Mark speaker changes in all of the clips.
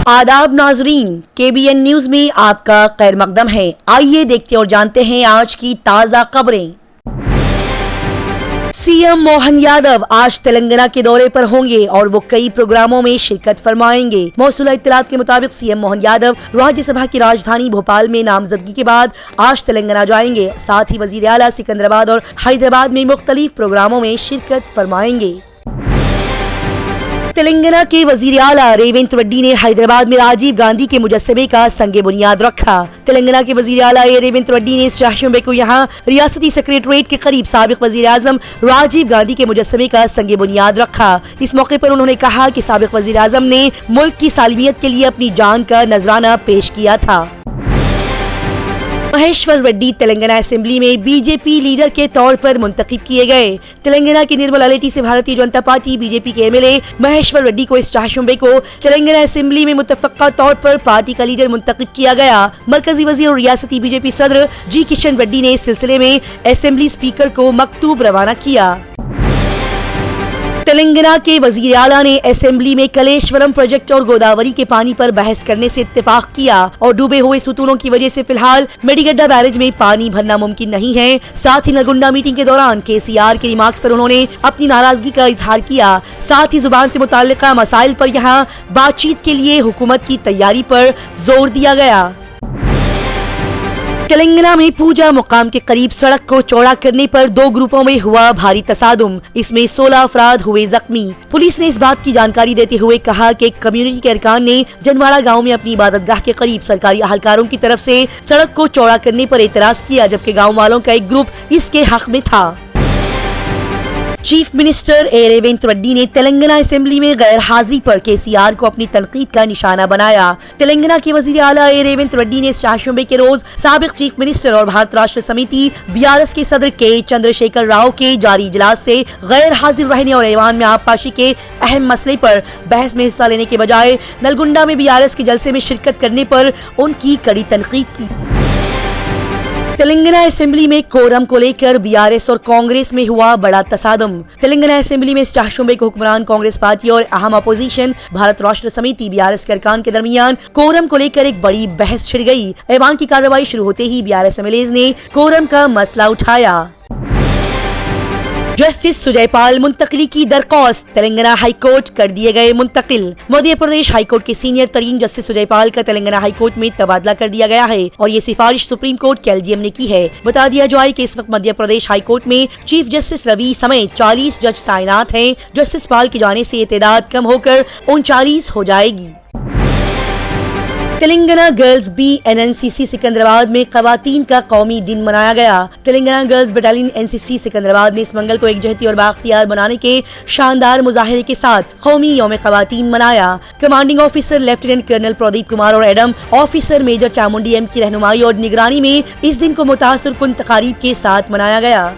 Speaker 1: आदाब नाजरीन, KBN news में आपका खैर मकदम है। आइए देखते और जानते हैं आज की ताजा खबरें। सीएम मोहन यादव आज तेलंगाना के दौरे पर होंगे और वो कई प्रोग्रामों में शिरकत फरमाएंगे। मौसूला इत्तलात के मुताबिक सीएम मोहन यादव राज्यसभा की राजधानी भोपाल में नामजदगी के बाद आज तेलंगाना जाएंगे। साथ ही वजीर आला सिकंदराबाद और हैदराबाद में मुख्तलिफ प्रोग्रामों में शिरकत फरमाएंगे। तेलंगाना के वजीर आला रेवंत रेड्डी ने हैदराबाद में राजीव गांधी के मुजस्समे का संगे बुनियाद रखा। तेलंगाना के वजीर आला रेवंत रेड्डी ने शाहशुंबे को यहां रियासती सेक्रेटरीट के करीब साबिक वजीर आजम राजीव गांधी के मुजस्समे का संगे बुनियाद रखा। इस मौके पर उन्होंने कहा कि साबिक वजीर आजम ने मुल्क की सालमियत के लिए अपनी जान का नजराना पेश किया था। महेश्वर रेड्डी तेलंगाना असेंबली में बीजेपी लीडर के तौर पर मुंतखब किए गए। तेलंगाना की निर्मल अलेटी से भारतीय जनता पार्टी बीजेपी के एमएलए महेश्वर रेड्डी को इस शाहशुंबे को तेलंगाना असेंबली में मुतफ़क्का तौर पर पार्टी का लीडर मुंतखब किया गया। मरकजी वजीर और रियासती बीजेपी सदर जी किशन रेड्डी ने इस सिलसिले में असेंबली स्पीकर को मकतूब रवाना किया। तेलंगाना के वजीर आला ने असेंबली में कलेश्वरम प्रोजेक्ट और गोदावरी के पानी पर बहस करने से इत्तेफाक किया और डूबे हुए सुतूनों की वजह से फिलहाल मेडीगड्डा बैरेज में पानी भरना मुमकिन नहीं है। साथ ही नलगुंडा मीटिंग के दौरान केसीआर के रिमार्क्स पर उन्होंने अपनी नाराजगी का इजहार किया। साथ ही जुबान से मुताल्लिका मसाइल पर यहां बातचीत के लिए हुकूमत की तैयारी पर जोर दिया गया। तेलंगाना में पूजा मुकाम के करीब सड़क को चौड़ा करने पर दो ग्रुपों में हुआ भारी तसादुम। इसमें 16 अफराद हुए जख्मी। पुलिस ने इस बात की जानकारी देते हुए कहा कि कम्युनिटी के अरकान ने जनवाड़ा गांव में अपनी इबादतगाह के करीब सरकारी अहलकारों की तरफ से सड़क को चौड़ा करने पर एतराज किया, जबकि गाँव वालों का एक ग्रुप इसके हक में था। चीफ मिनिस्टर रेवंत रेड्डी ने तेलंगाना असेंबली में गैर हाजिरी पर केसीआर को अपनी तनकीद का निशाना बनाया। तेलंगाना के वजीर आला रेवंत रेड्डी ने शाहशुंबे के रोज साबिक चीफ मिनिस्टर और भारत राष्ट्र समिति BRS के सदर के चंद्रशेखर राव के जारी इजलास से गैर हाजिर रहने और ऐवान में आबपाशी के अहम मसले पर बहस में हिस्सा लेने के बजाय नलगुंडा में BRS के जलसे में शिरकत करने पर उनकी कड़ी तनकीद की। तेलंगाना असेंबली में कोरम को लेकर BRS और कांग्रेस में हुआ बड़ा तसादम। तेलंगाना असेंबली में शाहशुंबे को हुक्मरान कांग्रेस पार्टी और अहम अपोजिशन भारत राष्ट्र समिति BRS के अरकान के दरमियान कोरम को लेकर एक बड़ी बहस छिड़ गई। ऐवान की कार्रवाई शुरू होते ही BRS MLAs ने कोरम का मसला उठाया। जस्टिस सुजयपाल मुंतकली की दरख्वास्त तेलंगाना हाईकोर्ट कर दिए गए मुंतकिल। मध्य प्रदेश हाईकोर्ट के सीनियर तरीन जस्टिस सुजयपाल का तेलंगाना हाईकोर्ट में तबादला कर दिया गया है और ये सिफारिश सुप्रीम कोर्ट के LGM ने की है। बता दिया जाए कि इस वक्त मध्य प्रदेश हाईकोर्ट में चीफ जस्टिस रवि समेत 40 जज तैनात हैं। जस्टिस पाल के जाने से ये तादाद कम होकर 39 हो जाएगी। तेलंगाना गर्ल्स BNNCC सिकंदराबाद में खवातीन का कौमी दिन मनाया गया। Telangana girls battalion NCC Secunderabad ने इस मंगल को एकजहती और बाख्तियार बनाने के शानदार मुजाहरे के साथ कौमी यौम खवातीन मनाया। Commanding officer lieutenant colonel Pradeep Kumar और adm officer major Chamundi M की रहनुमाई और निगरानी में इस दिन को मुतासर कुन तकारीब के साथ मनाया गया।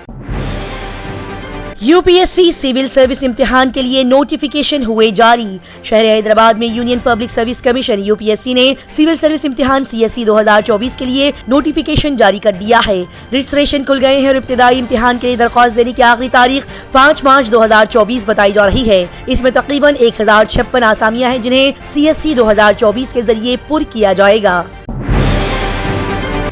Speaker 1: UPSC सिविल सर्विस इम्तिहान के लिए नोटिफिकेशन हुए जारी। शहर हैदराबाद में union public service commission UPSC ने सिविल सर्विस इम्तिहान CSE 2024 के लिए नोटिफिकेशन जारी कर दिया है। रजिस्ट्रेशन खुल गए हैं और इब्तिदाई इम्तिहान के लिए दरख्वास्त देने की आखिरी तारीख 5 मार्च 2024 बताई जा रही है। इसमें तकरीबन 1056 आसामियां हैं जिन्हें CSE 2024 के जरिए पुर किया जाएगा।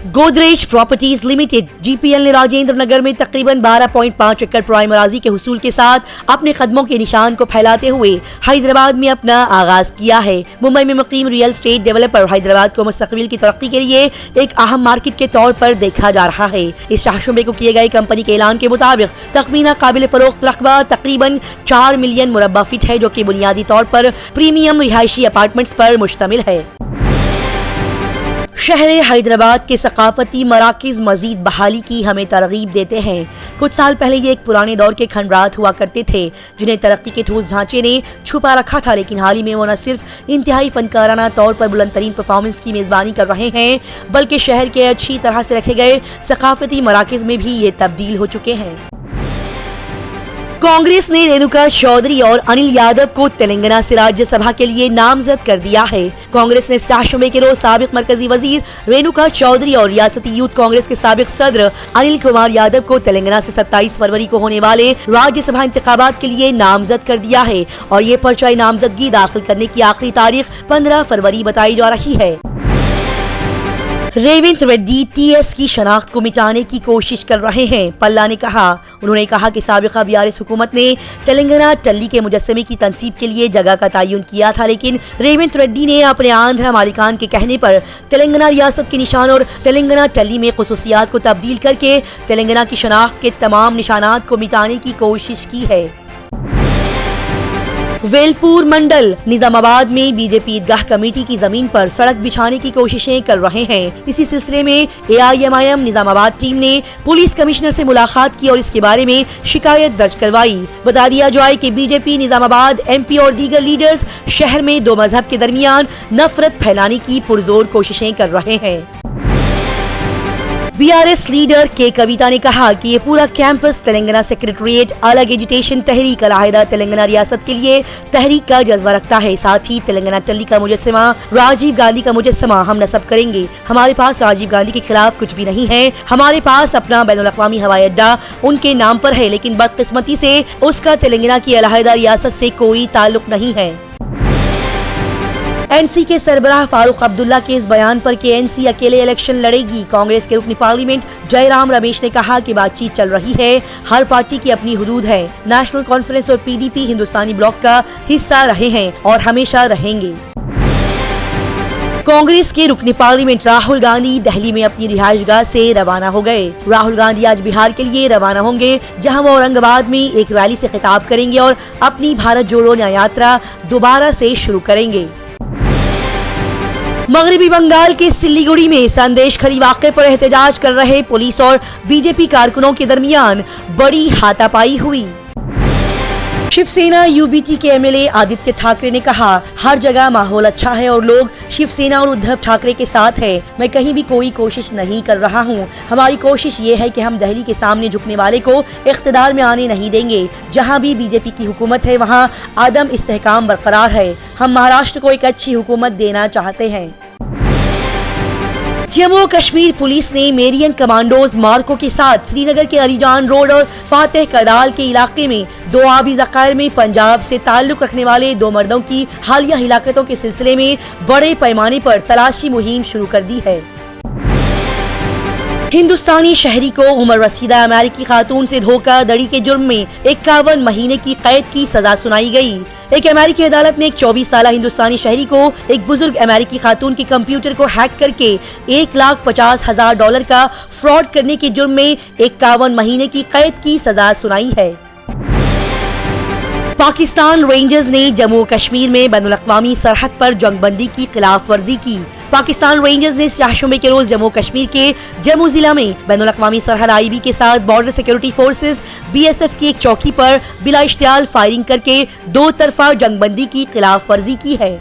Speaker 1: गोदरेज प्रॉपर्टीज लिमिटेड GPL ने राजेंद्र नगर में तकरीबन 12.5 एकड़ प्राइम अराजी के हुसूल के साथ अपने कदमों के निशान को फैलाते हुए हैदराबाद में अपना आगाज किया है। मुंबई में मुकीम रियल एस्टेट डेवलपर हैदराबाद को मुस्तकबिल की तरक्की के लिए एक अहम मार्केट के तौर पर देखा जा रहा है। इस शाहशुंबे को किए गए कंपनी के ऐलान के मुताबिक तखमीना काबिल फरोख्त रकबा तकरीबन 4 मिलियन मुरब्बा फीट है, जो कि बुनियादी तौर पर प्रीमियम रिहायशी अपार्टमेंट्स पर मुश्तमिल है। शहर हैदराबाद के सकाफती मराकिज मजीद बहाली की हमें तरगीब देते हैं। कुछ साल पहले ये एक पुराने दौर के खंडरात हुआ करते थे जिन्हें तरक्की के ठोस ढांचे ने छुपा रखा था, लेकिन हाल ही में वो न सिर्फ इंतहाई फनकाराना तौर पर बुलंद तरीन परफॉर्मेंस की मेजबानी कर रहे हैं, बल्कि शहर के अच्छी तरह से रखे गए सकाफती मराकिज में भी ये तब्दील हो चुके हैं। कांग्रेस ने रेणुका चौधरी और अनिल यादव को तेलंगाना से राज्यसभा के लिए नामजद कर दिया है। कांग्रेस ने 7 जुम्मे के रोज साबिक मरकजी वजीर रेणुका चौधरी और रियासती यूथ कांग्रेस के साबिक सदर अनिल कुमार यादव को तेलंगाना से 27 फरवरी को होने वाले राज्यसभा इंतखाबात के लिए नामजद कर दिया है और ये पर्चा नामजदगी दाखिल करने की आखिरी तारीख 15 फरवरी बताई जा रही है। रेवंत रेड्डी टीएस की शनाख्त को मिटाने की कोशिश कर रहे हैं, पल्ला ने कहा। उन्होंने कहा कि साबिका बीआरएस हुकूमत ने तेलंगाना टल्ली के मुजस्समे की तंसीब के लिए जगह का तयन किया था, लेकिन रेवंत रेड्डी ने अपने आंध्रा मालिकान के कहने पर तेलंगाना रियासत के निशान और तेलंगाना टल्ली में खुसूसियात को तब्दील करके तेलंगाना की शनाख्त के तमाम निशानात को मिटाने की कोशिश की है। वेलपुर मंडल निजामाबाद में बीजेपी ईदगाह कमेटी की जमीन पर सड़क बिछाने की कोशिशें कर रहे हैं। इसी सिलसिले में एआईएमआईएम निजामाबाद टीम ने पुलिस कमिश्नर से मुलाकात की और इसके बारे में शिकायत दर्ज करवाई। बता दिया जाए कि बीजेपी निजामाबाद एमपी और दीगर लीडर्स शहर में दो मजहब के दरमियान नफरत फैलाने की पुरजोर कोशिशें कर रहे हैं। बीआरएस लीडर के कविता ने कहा कि ये पूरा कैंपस तेलंगाना सेक्रेटरिएट अलग एजुटेशन तहरीक अलहदा तेलंगाना रियासत के लिए तहरीक का जज्बा रखता है। साथ ही तेलंगाना टल्ली का मुजस्समा राजीव गांधी का मुजस्समा हम नस्ब करेंगे। हमारे पास राजीव गांधी के खिलाफ कुछ भी नहीं है। हमारे पास अपना बैनुल-अक़वामी हवाई अड्डा उनके नाम पर है, लेकिन बदकिस्मती से उसका तेलंगाना की अलहदा रियासत से कोई ताल्लुक नहीं है। एनसी के सरबराह फारूक अब्दुल्ला के इस बयान पर कि एनसी अकेले इलेक्शन लड़ेगी, कांग्रेस के रुकन पार्लियामेंट जयराम रमेश ने कहा कि बातचीत चल रही है, हर पार्टी की अपनी हुदूद है। नेशनल कॉन्फ्रेंस और पीडीपी हिंदुस्तानी ब्लॉक का हिस्सा रहे हैं और हमेशा रहेंगे। कांग्रेस के रुकन पार्लियामेंट राहुल गांधी दिल्ली में अपनी रिहायशगाह से रवाना हो गए। राहुल गांधी आज बिहार के लिए रवाना होंगे, जहां वो औरंगाबाद में एक रैली से खिताब करेंगे और अपनी भारत जोड़ो न्याय यात्रा दोबारा से शुरू करेंगे। मगरबी बंगाल के सिलीगुड़ी में संदेश खरी वाक़े पर एहतजाज कर रहे पुलिस और बीजेपी कारकुनों के दरमियान बड़ी हाथापाई हुई। शिवसेना यूबीटी के एमएलए आदित्य ठाकरे ने कहा, हर जगह माहौल अच्छा है और लोग शिवसेना और उद्धव ठाकरे के साथ है। मैं कहीं भी कोई कोशिश नहीं कर रहा हूँ। हमारी कोशिश ये है कि हम दिल्ली के सामने झुकने वाले को इख्तिदार में आने नहीं देंगे। जहाँ भी बीजेपी की हुकूमत है वहाँ आदम इस्तेहकाम बरकरार है। हम महाराष्ट्र को एक अच्छी हुकूमत देना चाहते हैं। जम्मू कश्मीर पुलिस ने मेरियन कमांडोज मार्को के साथ श्रीनगर के अलीजान रोड और फातेह कदाल के इलाके में 2 आबी ज़खायर में पंजाब से ताल्लुक रखने वाले 2 मर्दों की हालिया हिलाकतों के सिलसिले में बड़े पैमाने पर तलाशी मुहिम शुरू कर दी है। हिंदुस्तानी शहरी को उमर रसीदा अमेरिकी खातून से धोखाधड़ी के जुर्म में 51 महीने की कैद की सजा सुनाई गई। एक अमेरिकी अदालत ने एक 24 साला हिंदुस्तानी शहरी को एक बुजुर्ग अमेरिकी खातून के कंप्यूटर को हैक करके $1,50,000 का फ्रॉड करने के जुर्म में 51 महीने की कैद की सजा सुनाई है। पाकिस्तान रेंजर्स ने जम्मू कश्मीर में बैनुल-अक़वामी सरहद पर जंगबंदी की खिलाफ वर्जी की। पाकिस्तान रेंजर्स ने 7 जुम्मे के रोज जम्मू कश्मीर के जम्मू जिला में बैनुल-अक़वामी सरहद आईबी के साथ बॉर्डर सिक्योरिटी फोर्सेस बीएसएफ की एक चौकी पर बिला इश्तियाल फायरिंग करके 2 तरफा जंगबंदी की खिलाफ वर्जी की है।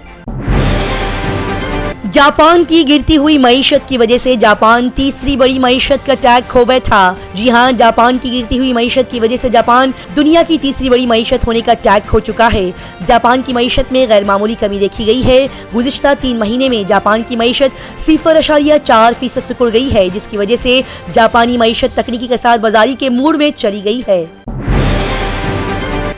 Speaker 1: जापान की गिरती हुई मईशत की वजह से जापान तीसरी बड़ी मईशत का टैग खो बैठा। जी हां, जापान की गिरती हुई मईशत की वजह से जापान दुनिया की तीसरी बड़ी मईशत होने का टैग खो चुका है। जापान की मईशत में गैर मामूली कमी देखी गई है। गुज़िश्ता 3 महीने में जापान की मईशत 0.4% सिकुड़ गई है, जिसकी वजह से जापानी मईशत तकनीकी कसाद बाजारी के मूड में चली गई है।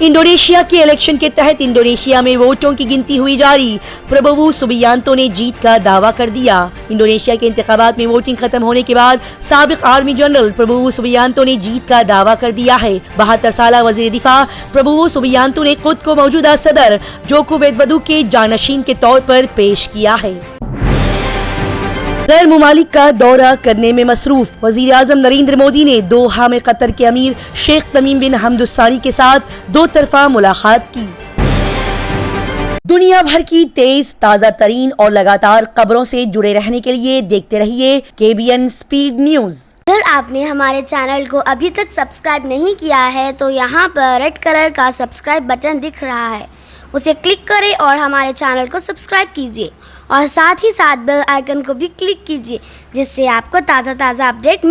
Speaker 1: इंडोनेशिया के इलेक्शन के तहत इंडोनेशिया में वोटों की गिनती हुई जारी। प्रबोवो सुबियांतो ने जीत का दावा कर दिया। इंडोनेशिया के इंतखाबात में वोटिंग खत्म होने के बाद साबिक आर्मी जनरल प्रबोवो सुबियांतो ने जीत का दावा कर दिया है। 72 साला वजीर दिफा प्रबोवो सुबियांतो ने खुद को मौजूदा सदर जोको विदोदो के जानशीन के तौर पर पेश किया है। गैर मुमालिक का दौरा करने में मसरूफ वजीर आजम नरेंद्र मोदी ने दोहा में कतर के अमीर शेख तमीम बिन हमद अल-सानी के साथ 2 तरफा मुलाकात की। दुनिया भर की तेज ताज़ा तरीन और लगातार खबरों से जुड़े रहने के लिए देखते रहिए KBN स्पीड न्यूज।
Speaker 2: अगर आपने हमारे चैनल को अभी तक सब्सक्राइब नहीं किया है तो यहाँ पर रेड कलर का सब्सक्राइब बटन दिख रहा है, उसे क्लिक करें और हमारे चैनल को सब्सक्राइब कीजिए और साथ ही साथ बेल आइकन को भी क्लिक कीजिए, जिससे आपको ताज़ा अपडेट